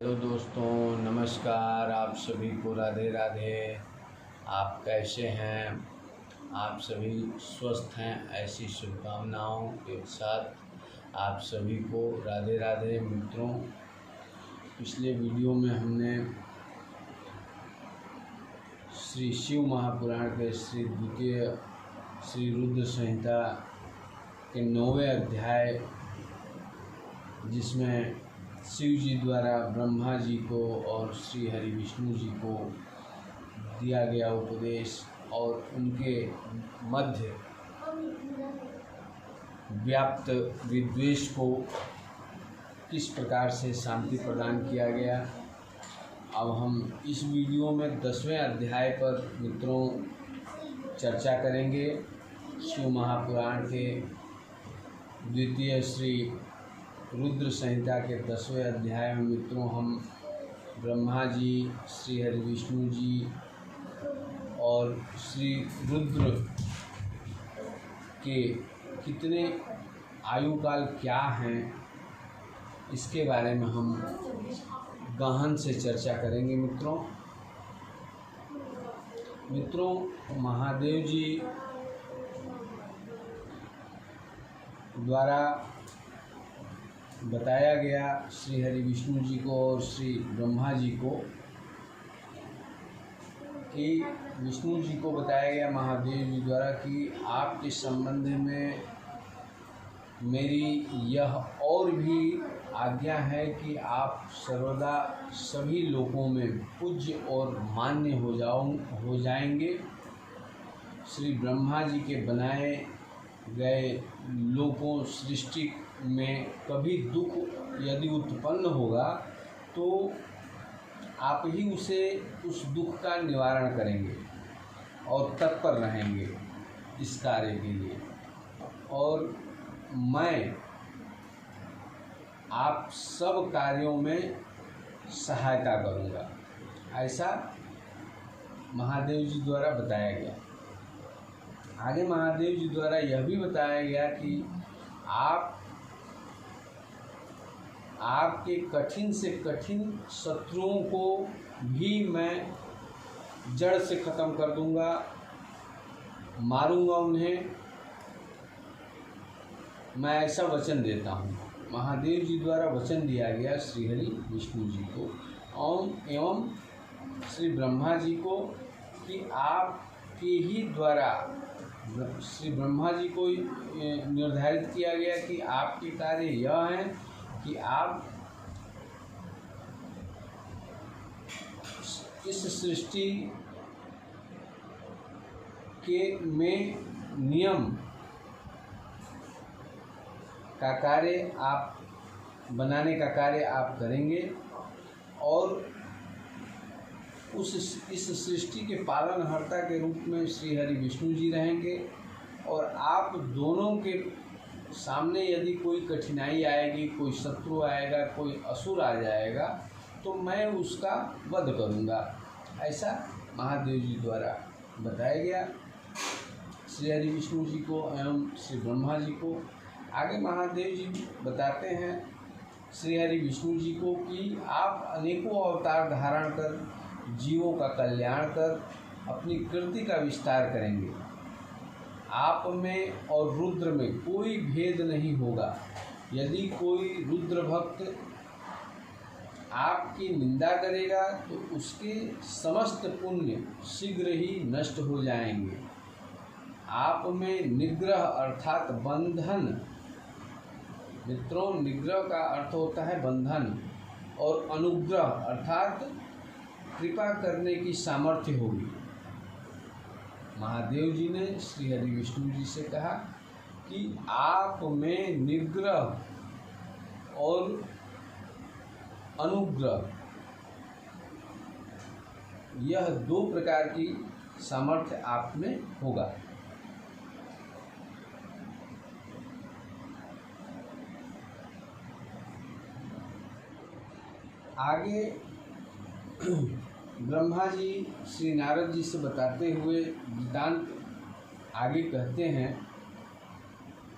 Hello दोस्तों, नमस्कार। आप सभी को राधे राधे। आप कैसे हैं? आप सभी स्वस्थ हैं, ऐसी शुभकामनाओं के साथ आप सभी को राधे राधे। मित्रों, पिछले वीडियो में हमने श्री शिव महापुराण के श्री द्वितीय श्री रुद्र संहिता के 9वें अध्याय, जिसमें शिव जी द्वारा ब्रह्मा जी को और श्री हरि विष्णु जी को दिया गया उपदेश और उनके मध्य व्याप्त विद्वेष को किस प्रकार से शांति प्रदान किया गया। अब हम इस वीडियो में 10वें अध्याय पर मित्रों चर्चा करेंगे। शिव महापुराण के द्वितीय श्री रुद्र संहिता के 10वें अध्याय में मित्रों हम ब्रह्मा जी, श्री हरि विष्णु जी और श्री रुद्र के कितने आयु काल क्या हैं, इसके बारे में हम गहन से चर्चा करेंगे। मित्रों, महादेव जी द्वारा बताया गया श्री हरि विष्णु जी को और श्री ब्रह्मा जी को कि विष्णु जी को बताया गया महादेव जी द्वारा कि आपके संबंध में मेरी यह और भी आज्ञा है कि आप सर्वदा सभी लोगों में पूज्य और मान्य हो जाएंगे। श्री ब्रह्मा जी के बनाए गए लोगों सृष्टि में कभी दुख यदि उत्पन्न होगा तो आप ही उस दुख का निवारण करेंगे और तत्पर रहेंगे इस कार्य के लिए, और मैं आप सब कार्यों में सहायता करूंगा, ऐसा महादेव जी द्वारा बताया गया। आगे महादेव जी द्वारा यह भी बताया गया कि आपके कठिन से कठिन शत्रुओं को भी मैं जड़ से ख़त्म कर दूंगा, मारूंगा उन्हें, मैं ऐसा वचन देता हूँ। महादेव जी द्वारा वचन दिया गया श्री हरि विष्णु जी को एवं श्री ब्रह्मा जी को कि आपके ही द्वारा श्री ब्रह्मा जी को निर्धारित किया गया कि आपके कार्य यह है कि आप इस सृष्टि के में नियम का कार्य आप बनाने का कार्य आप करेंगे और इस सृष्टि के पालनहर्ता के रूप में श्री हरि विष्णु जी रहेंगे, और आप दोनों के सामने यदि कोई कठिनाई आएगी, कोई शत्रु आएगा, कोई असुर आ जाएगा तो मैं उसका वध करूंगा, ऐसा महादेव जी द्वारा बताया गया श्री हरि विष्णु जी को एवं श्री ब्रह्मा जी को। आगे महादेव जी बताते हैं श्री हरि विष्णु जी को कि आप अनेकों अवतार धारण कर जीवों का कल्याण कर अपनी कृति का विस्तार करेंगे। आप में और रुद्र में कोई भेद नहीं होगा। यदि कोई रुद्र भक्त आपकी निंदा करेगा तो उसके समस्त पुण्य शीघ्र ही नष्ट हो जाएंगे। आप में निग्रह अर्थात बंधन, मित्रों निग्रह का अर्थ होता है बंधन, और अनुग्रह अर्थात कृपा करने की सामर्थ्य होगी। महादेव जी ने श्री हरि विष्णु जी से कहा कि आप में निग्रह और अनुग्रह, यह दो प्रकार की सामर्थ्य आप में होगा। आगे ब्रह्मा जी श्री नारद जी से बताते हुए वृत्तांत आगे कहते हैं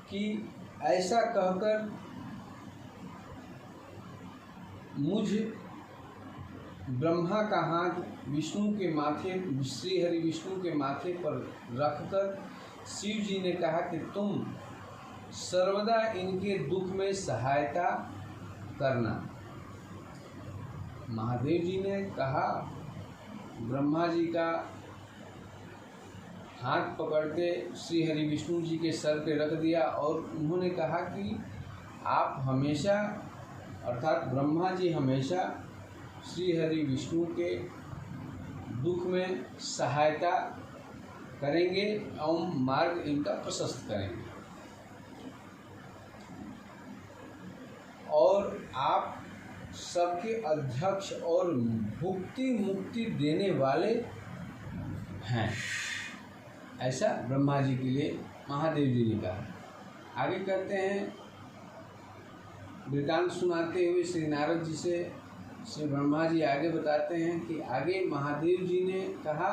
कि ऐसा कहकर मुझ ब्रह्मा का हाथ विष्णु के माथे, श्री हरि विष्णु के माथे पर रखकर शिव जी ने कहा कि तुम सर्वदा इनके दुख में सहायता करना। महादेव जी ने कहा, ब्रह्मा जी का हाथ पकड़ के श्री हरि विष्णु जी के सर पे रख दिया और उन्होंने कहा कि आप हमेशा, अर्थात ब्रह्मा जी हमेशा श्री हरि विष्णु के दुख में सहायता करेंगे और मार्ग इनका प्रशस्त करेंगे, और आप सबके अध्यक्ष और भुक्ति मुक्ति देने वाले हैं। ऐसा ब्रह्मा जी के लिए महादेव जी ने कहा। आगे कहते हैं, वृतांत सुनाते हुए श्री नारद जी से श्री ब्रह्मा जी आगे बताते हैं कि आगे महादेव जी ने कहा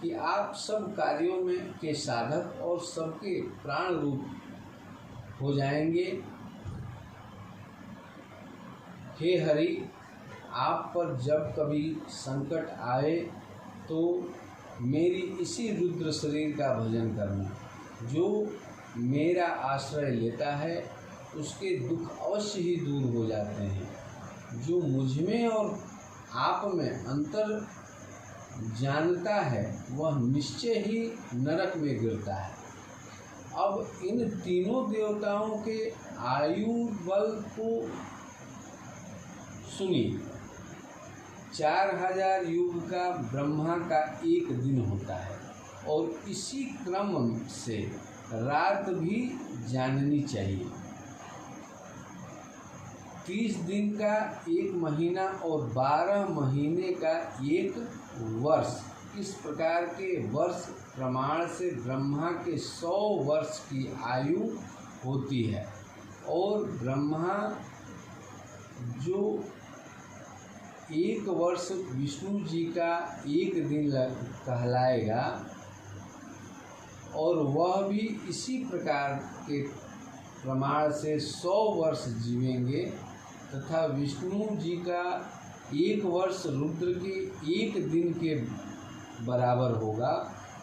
कि आप सब कार्यों में के साधक और सबके प्राण रूप हो जाएंगे। हे हरि, आप पर जब कभी संकट आए तो मेरी इसी रुद्र शरीर का भजन करना। जो मेरा आश्रय लेता है उसके दुख अवश्य ही दूर हो जाते हैं। जो मुझ में और आप में अंतर जानता है वह निश्चय ही नरक में गिरता है। अब इन तीनों देवताओं के आयु बल को सुनिए। 4000 युग का ब्रह्मा का एक दिन होता है और इसी क्रम से रात भी जाननी चाहिए। 30 दिन का एक महीना और 12 महीने का एक वर्ष, इस प्रकार के वर्ष प्रमाण से ब्रह्मा के 100 वर्ष की आयु होती है। और ब्रह्मा जो एक वर्ष विष्णु जी का एक दिन कहलाएगा और वह भी इसी प्रकार के प्रमाण से 100 वर्ष जीवेंगे, तथा विष्णु जी का एक वर्ष रुद्र के एक दिन के बराबर होगा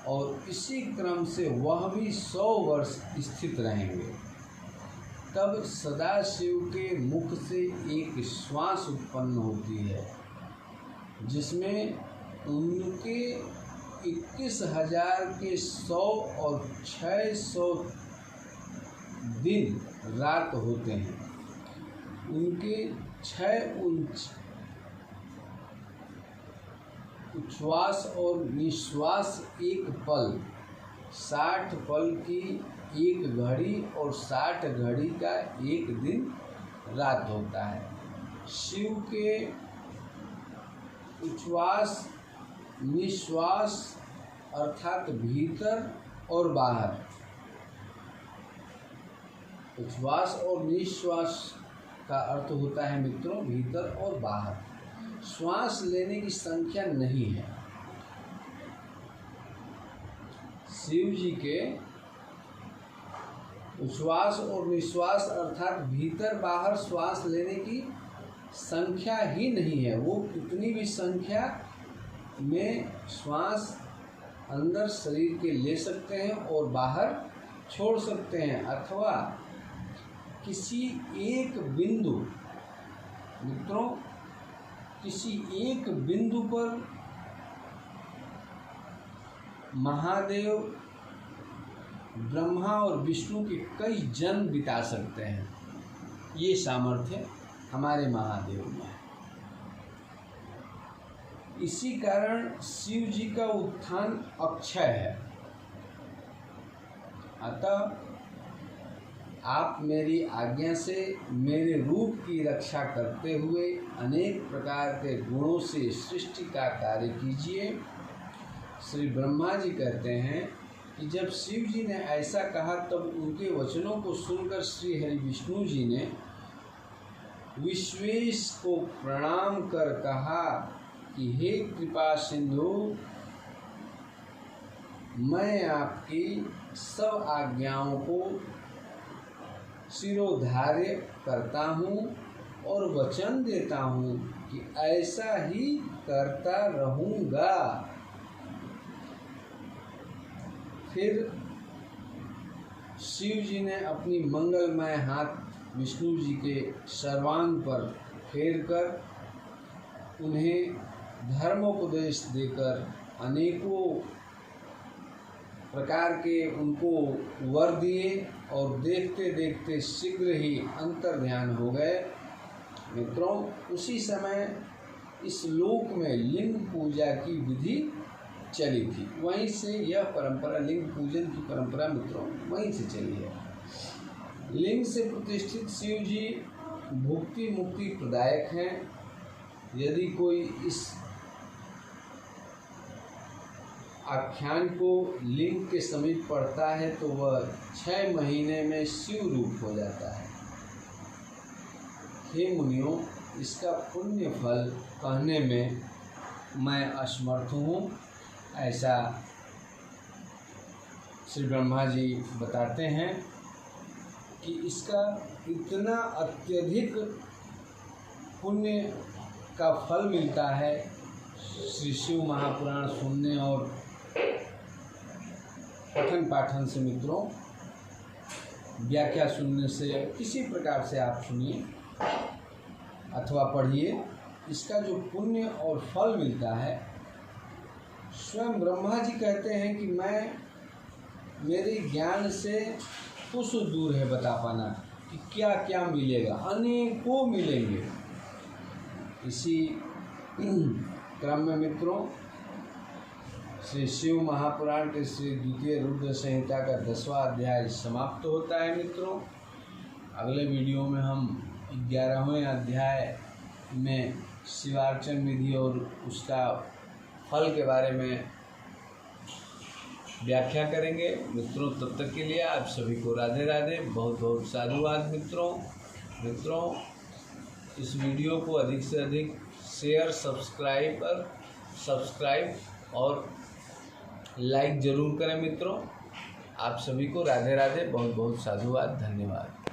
और इसी क्रम से वह भी 100 वर्ष स्थित रहेंगे। तब सदाशिव के मुख से एक श्वास उत्पन्न होती है जिसमें उनके 21,000 के 100 और 600 दिन रात होते हैं। उनके 6 उच्छ्वास और निश्वास एक पल, 60 पल की एक घड़ी और 60 घड़ी का एक दिन रात होता है। शिव के उच्छ्वास निश्वास अर्थात भीतर और बाहर, उच्छ्वास और निश्वास का अर्थ होता है मित्रों भीतर और बाहर। श्वास लेने की संख्या नहीं है। शिव जी के उच्छ्वास और निश्वास अर्थात भीतर बाहर श्वास लेने की संख्या ही नहीं है। वो कितनी भी संख्या में श्वास अंदर शरीर के ले सकते हैं और बाहर छोड़ सकते हैं, अथवा किसी एक बिंदु, मित्रों किसी एक बिंदु पर महादेव, ब्रह्मा और विष्णु के कई जन्म बिता सकते हैं। ये सामर्थ्य हमारे महादेव में है। इसी कारण शिव जी का उत्थान अक्षय है। अतः आप मेरी आज्ञा से मेरे रूप की रक्षा करते हुए अनेक प्रकार के गुणों से सृष्टि का कार्य कीजिए। श्री ब्रह्मा जी कहते हैं कि जब शिव जी ने ऐसा कहा तब उनके वचनों को सुनकर श्री हरि विष्णु जी ने विश्वेश को प्रणाम कर कहा कि हे कृपा सिंधु, मैं आपकी सब आज्ञाओं को शिरोधार्य करता हूँ और वचन देता हूँ कि ऐसा ही करता रहूँगा। फिर शिव जी ने अपनी मंगलमय हाथ विष्णु जी के सर्वांग पर फेर कर उन्हें धर्मोपदेश देकर अनेकों प्रकार के उनको वर दिए और देखते देखते शीघ्र ही अंतर्ध्यान हो गए। मित्रों, उसी समय इस लोक में लिंग पूजा की विधि चली थी। वहीं से यह परंपरा, लिंग पूजन की परंपरा मित्रों वहीं से चली है। लिंग से प्रतिष्ठित शिव जी भुक्ति मुक्ति प्रदायक हैं। यदि कोई इस आख्यान को लिंग के समीप पढ़ता है तो वह 6 महीने में शिव रूप हो जाता है। हे मुनियों, इसका पुण्य फल कहने में मैं असमर्थ हूँ। ऐसा श्री ब्रह्मा जी बताते हैं कि इसका इतना अत्यधिक पुण्य का फल मिलता है श्री शिव महापुराण सुनने और पठन पाठन से। मित्रों, व्याख्या सुनने से, किसी प्रकार से आप सुनिए अथवा पढ़िए, इसका जो पुण्य और फल मिलता है, स्वयं ब्रह्मा जी कहते हैं कि मेरे ज्ञान से कुछ दूर है बता पाना कि क्या क्या मिलेगा, अनेकों मिलेंगे। इसी क्रम में मित्रों, श्री शिव महापुराण के श्री द्वितीय रुद्र संहिता का 10वां अध्याय समाप्त होता है। मित्रों, अगले वीडियो में हम 11वें अध्याय में शिवार्चन विधि और उसका फल के बारे में व्याख्या करेंगे। मित्रों, तब तक के लिए आप सभी को राधे राधे, बहुत बहुत साधुवाद। मित्रों, इस वीडियो को अधिक से अधिक शेयर, सब्सक्राइब और लाइक ज़रूर करें। मित्रों, आप सभी को राधे राधे, बहुत बहुत साधुवाद, धन्यवाद।